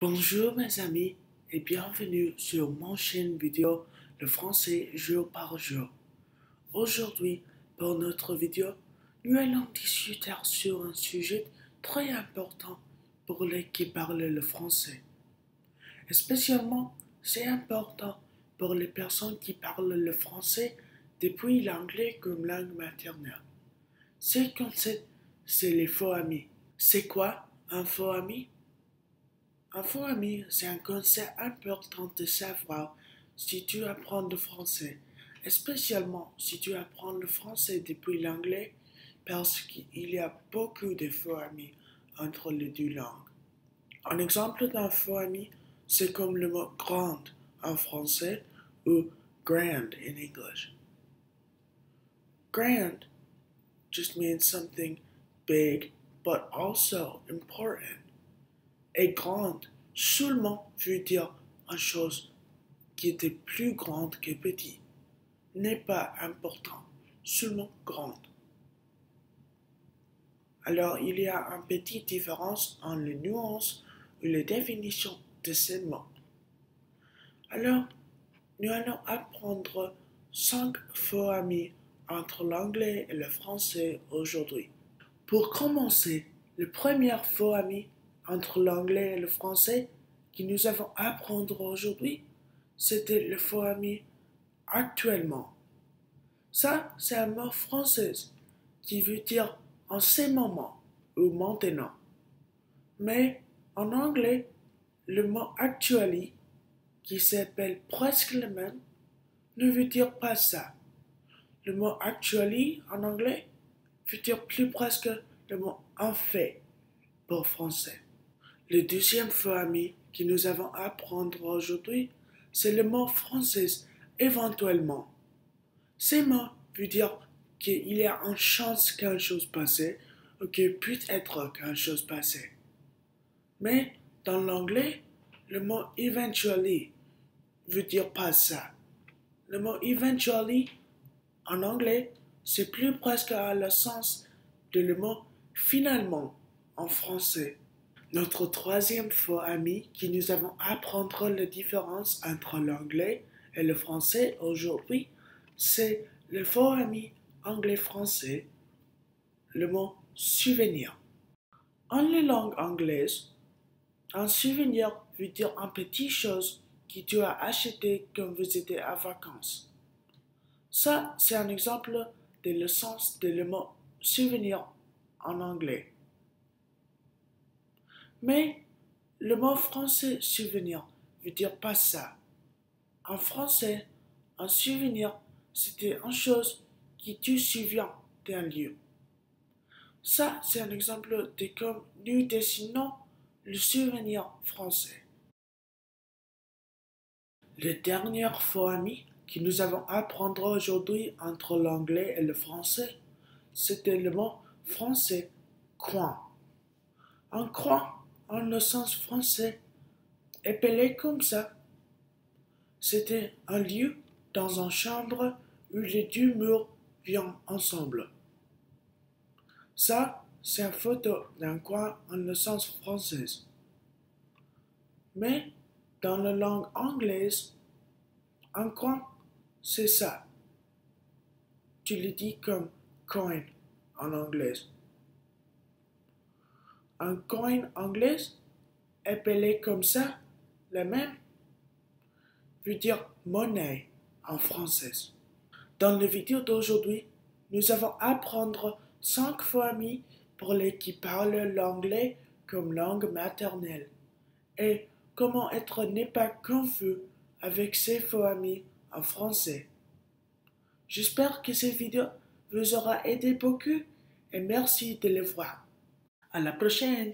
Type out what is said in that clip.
Bonjour mes amis et bienvenue sur mon chaîne vidéo Le français jour par jour. Aujourd'hui, pour notre vidéo, nous allons discuter sur un sujet très important pour les qui parlent le français. Et spécialement, c'est important pour les personnes qui parlent le français depuis l'anglais comme langue maternelle. Ce concept, c'est les faux amis. C'est quoi un faux ami? Un faux ami, c'est un concept important de savoir si tu apprends le français, et spécialement si tu apprends le français depuis l'anglais, parce qu'il y a beaucoup de faux amis entre les deux langues. Un exemple d'un faux ami, c'est comme le mot grande en français ou grand in English. Grand just means something big but also important. Et grande seulement veut dire une chose qui était plus grande que petit, n'est pas important, seulement grande. Alors il y a une petite différence en les nuances ou les définitions de ces mots. Alors, nous allons apprendre 5 faux amis entre l'anglais et le français aujourd'hui. Pour commencer, le premier faux ami entre l'anglais et le français que nous allons apprendre aujourd'hui, c'était le faux ami actuellement. Ça, c'est un mot français qui veut dire en ce moment ou maintenant. Mais en anglais, le mot actually, qui s'appelle presque le même, ne veut dire pas ça. Le mot actually en anglais veut dire plus presque le mot en fait pour français. Le deuxième faux ami que nous allons apprendre aujourd'hui, c'est le mot français éventuellement. Ce mot veut dire qu'il y a une chance qu'une chose passe ou qu'il peut être qu'une chose passe. Mais dans l'anglais, le mot eventually veut dire pas ça. Le mot eventually en anglais, c'est plus presque à le sens de le mot finalement en français. Notre troisième faux ami que nous allons apprendre la différence entre l'anglais et le français aujourd'hui, c'est le faux ami anglais-français, le mot souvenir. En les langues anglaises, un souvenir veut dire une petite chose que tu as acheté quand vous étiez à vacances. Ça, c'est un exemple de le sens de le mot souvenir en anglais. Mais le mot français souvenir veut dire pas ça. En français, un souvenir, c'était une chose qui te souvient d'un lieu. Ça, c'est un exemple de comme nous dessinons le souvenir français. Le dernier faux ami que nous allons apprendre aujourd'hui entre l'anglais et le français, c'était le mot français coin. Un coin, en le sens français, appelé comme ça. C'était un lieu dans une chambre où les deux murs viennent ensemble. Ça, c'est une photo d'un coin en le sens français. Mais dans la langue anglaise, un coin, c'est ça. Tu le dis comme coin en anglais. Un coin anglais, appelé comme ça, le même, veut dire monnaie en français. Dans la vidéo d'aujourd'hui, nous allons apprendre 5 faux amis pour les qui parlent l'anglais comme langue maternelle et comment être n'est pas confus avec ces faux amis en français. J'espère que cette vidéo vous aura aidé beaucoup et merci de le voir. À la prochaine!